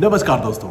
नमस्कार दोस्तों।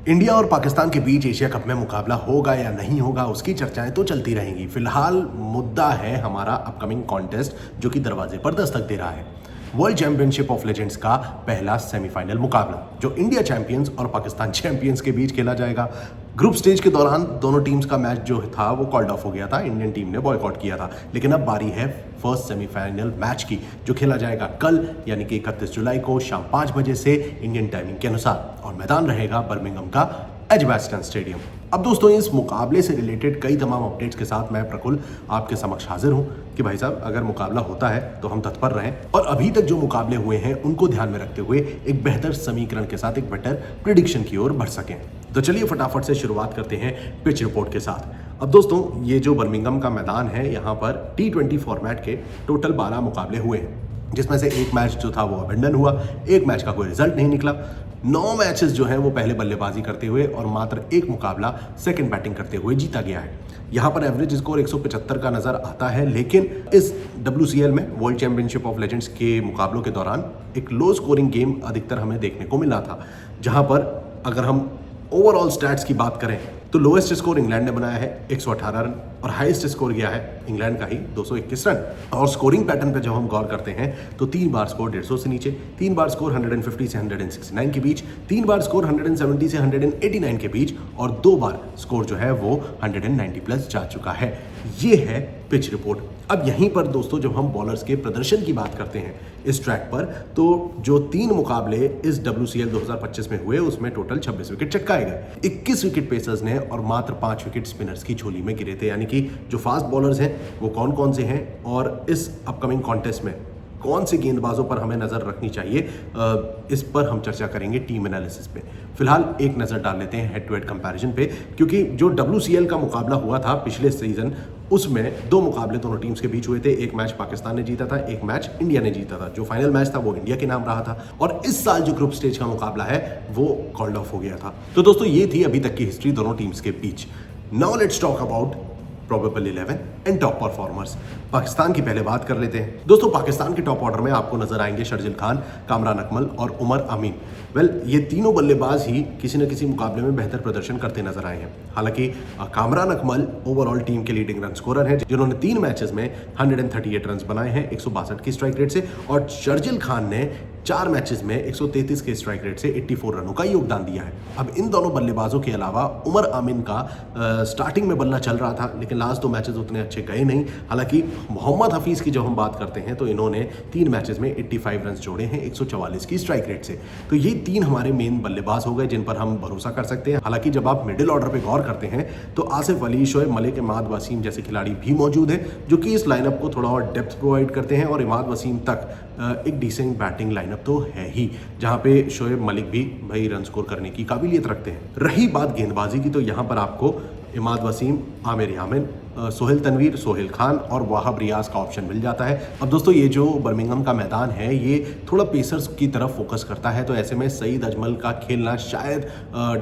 इंडिया और पाकिस्तान के बीच एशिया कप में मुकाबला होगा या नहीं होगा, उसकी चर्चाएं तो चलती रहेंगी। फिलहाल मुद्दा है हमारा अपकमिंग कॉन्टेस्ट जो कि दरवाजे पर दस्तक दे रहा है। वर्ल्ड चैंपियनशिप ऑफ लेजेंड्स का पहला सेमीफाइनल मुकाबला जो इंडिया चैंपियंस और पाकिस्तान चैंपियंस के बीच खेला जाएगा। ग्रुप स्टेज के दौरान दोनों टीम्स का मैच जो था वो कॉल्ड ऑफ हो गया था, इंडियन टीम ने बॉयकॉट किया था। लेकिन अब बारी है फर्स्ट सेमीफाइनल मैच की जो खेला जाएगा कल यानी कि 31 जुलाई को शाम 5 बजे से इंडियन टाइमिंग के अनुसार, और मैदान रहेगा बर्मिंघम का एजबास्टन स्टेडियम। अब दोस्तों इस मुकाबले से रिलेटेड कई तमाम अपडेट्स के साथ मैं प्रकुल आपके समक्ष हाजिर हूं कि भाई साहब अगर मुकाबला होता है तो हम तत्पर रहें और अभी तक जो मुकाबले हुए हैं उनको ध्यान में रखते हुए एक बेहतर समीकरण के साथ एक बेटर प्रिडिक्शन की ओर बढ़ सकें। तो चलिए फटाफट से शुरुआत करते हैं पिच रिपोर्ट के साथ। अब दोस्तों ये जो बर्मिंघम का मैदान है, यहाँ पर T20 फॉर्मेट के टोटल 12 मुकाबले हुए हैं, जिसमें से एक मैच जो था वो अबेंडन हुआ, एक मैच का कोई रिजल्ट नहीं निकला। 9 मैचेस जो हैं वो पहले बल्लेबाजी करते हुए और मात्र एक मुकाबला सेकंड बैटिंग करते हुए जीता गया है। यहाँ पर एवरेज स्कोर 175 का नजर आता है, लेकिन इस WCL में वर्ल्ड चैंपियनशिप ऑफ लेजेंड्स के मुकाबलों के दौरान एक लो स्कोरिंग गेम अधिकतर हमें देखने को मिला था, जहाँ पर अगर हम ओवरऑल स्टैट्स की बात करें तो लोएस्ट स्कोर इंग्लैंड ने बनाया है 118 रन और हाईएस्ट स्कोर गया है इंग्लैंड का ही 221 रन। और स्कोरिंग पैटर्न पे जब हम गौर करते हैं तो 3 बार स्कोर 150 से नीचे, 3 बार स्कोर 150 से 169 के बीच, 3 बार स्कोर 170 से 189 के बीच और 2 बार स्कोर जो है वो 190 प्लस जा चुका है। ये है पिच रिपोर्ट। अब यहीं पर दोस्तों जब हम बॉलर्स के प्रदर्शन की बात करते हैं इस ट्रैक पर, तो जो 3 मुकाबले इस WCL 2025 में हुए उसमें टोटल 26 विकेट चटकाए गए। 21 विकेट पेसर्स ने और मात्र 5 विकेट स्पिनर्स की झोली में गिरे थे। यानी कि जो फास्ट बॉलर्स हैं वो कौन कौन से हैं और इस अपकमिंग कॉन्टेस्ट में कौन से गेंदबाजों पर हमें नजर रखनी चाहिए, इस पर हम चर्चा करेंगे टीम एनालिसिस पे। फिलहाल एक नजर डाल लेते हैं हेड टू हेड कंपैरिजन पे, क्योंकि जो WCL का मुकाबला हुआ था पिछले सीजन उसमें 2 मुकाबले दोनों टीम्स के बीच हुए थे। एक मैच पाकिस्तान ने जीता था, एक मैच इंडिया ने जीता था। जो फाइनल मैच था वो इंडिया के नाम रहा था और इस साल जो ग्रुप स्टेज का मुकाबला है वो कॉल्ड ऑफ हो गया था। तो दोस्तों ये थी अभी तक की हिस्ट्री दोनों टीम्स के बीच। Now let's talk about probable 11 and top performers. Pakistan की पहले बात कर लेते हैं। दोस्तों पाकिस्तान के टॉप ऑर्डर में आपको नजर आएंगे शर्जिल खान, कामरान अकमल और उमर अमीन। ये तीनों बल्लेबाज ही किसी न किसी मुकाबले में बेहतर प्रदर्शन करते नजर आए हैं। हालांकि कामरान अकमल ओवरऑल टीम के लीडिंग रन स्कोरर हैं, जिन्होंने 3 मैचेस में 138 रन बनाए हैं 162 की स्ट्राइक रेट से, और शर्जिल खान ने 4 मैचेस में 133 के स्ट्राइक रेट से 84 रनों का योगदान दिया है। अब इन दोनों बल्लेबाजों के अलावा उमर आमिन का स्टार्टिंग में बल्ला चल रहा था, लेकिन लास्ट 2 मैचेस उतने अच्छे गए नहीं। हालांकि मोहम्मद हफीज की जब हम बात करते हैं तो इन्होंने 3 मैचेस में 85 रन जोड़े हैं 144 की स्ट्राइक रेट से। तो ये 3 हमारे मेन बल्लेबाज हो गए जिन पर हम भरोसा कर सकते हैं। हालांकि जब आप मिडिल ऑर्डर पे गौर करते हैं तो आसिफ अली, शोएब मलिक, इमाद वसीम जैसे खिलाड़ी भी मौजूद हैं जो कि इस लाइनअप को थोड़ा और डेप्थ प्रोवाइड करते हैं, और इमाद वसीम तक एक डिसेंट बैटिंग लाइनअप तो है ही, जहां पे शोएब मलिक भी भाई रन स्कोर करने की काबिलियत रखते हैं। रही बात गेंदबाजी की तो यहां पर आपको इमाद वसीम, आमिर यामिन, सोहेल तनवीर, सोहेल खान और वाहब रियाज का ऑप्शन मिल जाता है। अब दोस्तों ये जो बर्मिंघम का मैदान है ये थोड़ा पेसर्स की तरफ फोकस करता है, तो ऐसे में सईद अजमल का खेलना शायद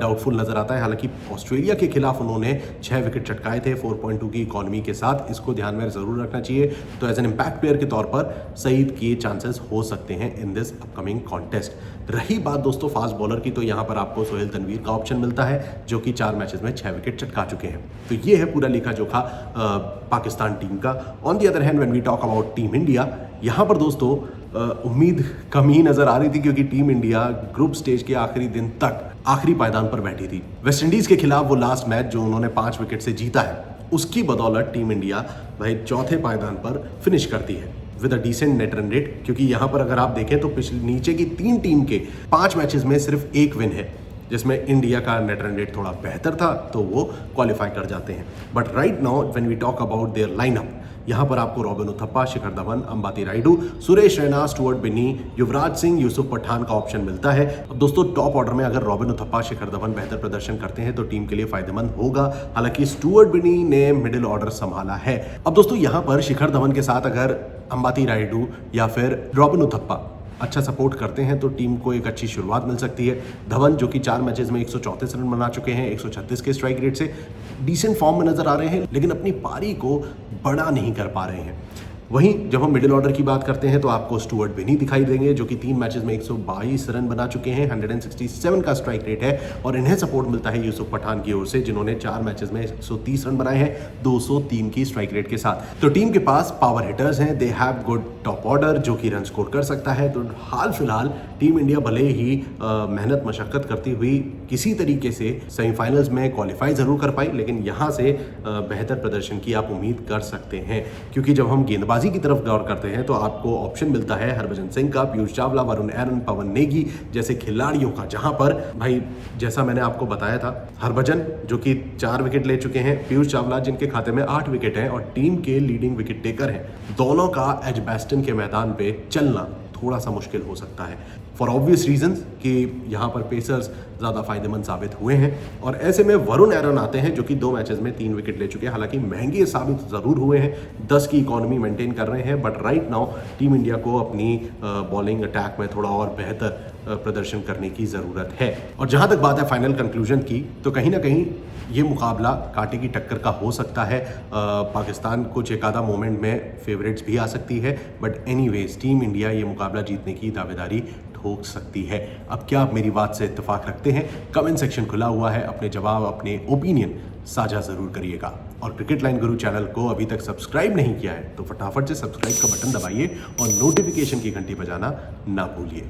डाउटफुल नजर आता है। हालांकि ऑस्ट्रेलिया के खिलाफ उन्होंने 6 विकेट चटकाए थे 4.2 की इकॉनमी के साथ, इसको ध्यान में जरूर रखना चाहिए। तो एज एन इम्पैक्ट प्लेयर के तौर पर सईद के चांसेस हो सकते हैं इन दिस अपकमिंग कॉन्टेस्ट। रही बात दोस्तों फास्ट बॉलर की तो यहाँ पर आपको सोहेल तनवीर का ऑप्शन मिलता है जो कि 4 मैचेस में 6 विकेट चटका चुके हैं। तो ये है पूरा लेखा जोखा पाकिस्तान टीम का। On the other hand when we talk about team India, यहाँ पर दोस्तों उम्मीद कम ही नजर आ रही थी, क्योंकि टीम इंडिया ग्रुप स्टेज के आखिरी दिन तक आखिरी पायदान पर बैठी थी। वेस्ट इंडीज के खिलाफ वो लास्ट मैच जो उन्होंने 5 विकेट से जीता है, उसकी बदौलत टीम इंडिया भाई चौथे पायदान पर फिनिश करती है with a decent net run rate. क्योंकि यहाँ पर अगर आप देखें तो पिछले नीचे की 3 टीम के 5 मैचेस में सिर्फ 1 विन है, जिसमें इंडिया का नेट रन रेट थोड़ा बेहतर था तो वो क्वालिफाई कर जाते हैं। But right now when we talk about their lineup, यहाँ पर आपको रॉबिन उथप्पा, शिखर धवन, अंबाती रायडू, सुरेश रैना, स्टुअर्ट बिन्नी, युवराज सिंह, यूसुफ पठान का ऑप्शन मिलता है। अब दोस्तों टॉप ऑर्डर में अगर रॉबिन उथप्पा, शिखर धवन बेहतर प्रदर्शन करते हैं तो टीम के लिए फायदेमंद होगा। हालांकि स्टुअर्ट बिन्नी ने मिडिल ऑर्डर संभाला है। अब दोस्तों यहाँ पर शिखर धवन के साथ अगर अंबाती रायडू या फिर रॉबिन उथप्पा अच्छा सपोर्ट करते हैं तो टीम को एक अच्छी शुरुआत मिल सकती है। धवन जो कि 4 मैचेस में 134 रन बना चुके हैं 136 के स्ट्राइक रेट से, डिसेंट फॉर्म में नजर आ रहे हैं, लेकिन अपनी पारी को बड़ा नहीं कर पा रहे हैं। वहीं जब हम मिडिल ऑर्डर की बात करते हैं तो आपको स्टुअर्ट बिनी दिखाई देंगे, जो कि 3 मैचेस में 122 रन बना चुके हैं, 167 का स्ट्राइक रेट है, और इन्हें सपोर्ट मिलता है यूसुफ पठान की ओर से, जिन्होंने 4 मैचेस में 130 रन बनाए हैं 203 की स्ट्राइक रेट के साथ। तो टीम के पास पावर हिटर्स हैं, they have good top order जो कि रन स्कोर कर सकता है। तो हाल फिलहाल टीम इंडिया भले ही मेहनत मशक्कत करती हुई किसी तरीके से सेमीफाइनल्स में क्वालिफाई जरूर कर पाई, लेकिन यहाँ से बेहतर प्रदर्शन की आप उम्मीद कर सकते हैं, क्योंकि जब हम गेंदबाजी की तरफ गौर करते हैं तो आपको ऑप्शन मिलता है हरभजन सिंह का, पीयूष चावला, वरुण एरन, पवन नेगी जैसे खिलाड़ियों का, जहां पर भाई जैसा मैंने आपको बताया था, हरभजन जो कि 4 विकेट ले चुके हैं, पीयूष चावला जिनके खाते में 8 विकेट हैं और टीम के लीडिंग विकेट टेकर हैं, दोनों का एजबैस्टन के मैदान पे चलना थोड़ा सा मुश्किल हो सकता है, फॉर ऑब्वियस रीजंस कि यहाँ पर पेसर्स ज़्यादा फायदेमंद साबित हुए हैं। और ऐसे में वरुण एरन आते हैं जो कि 2 मैचेस में 3 विकेट ले चुके हैं, हालांकि महंगे साबित ज़रूर हुए हैं, 10 की इकोनॉमी मेंटेन कर रहे हैं, but right now team India को अपनी बॉलिंग अटैक में थोड़ा और बेहतर प्रदर्शन करने की ज़रूरत है। और जहाँ तक बात है फाइनल कंक्लूजन की, तो कहीं ना कहीं ये मुकाबला कांटे की टक्कर का हो सकता है। पाकिस्तान कुछ एक आधा मोमेंट में फेवरेट्स भी आ सकती है, बट एनीवेज टीम इंडिया ये मुकाबला जीतने की दावेदारी ठोक सकती है। अब क्या आप मेरी बात से इत्तेफाक रखते हैं? कमेंट सेक्शन खुला हुआ है, अपने जवाब, अपने ओपिनियन साझा ज़रूर करिएगा। और क्रिकेट लाइन गुरु चैनल को अभी तक सब्सक्राइब नहीं किया है तो फटाफट से सब्सक्राइब का बटन दबाइए और नोटिफिकेशन की घंटी बजाना ना भूलिए।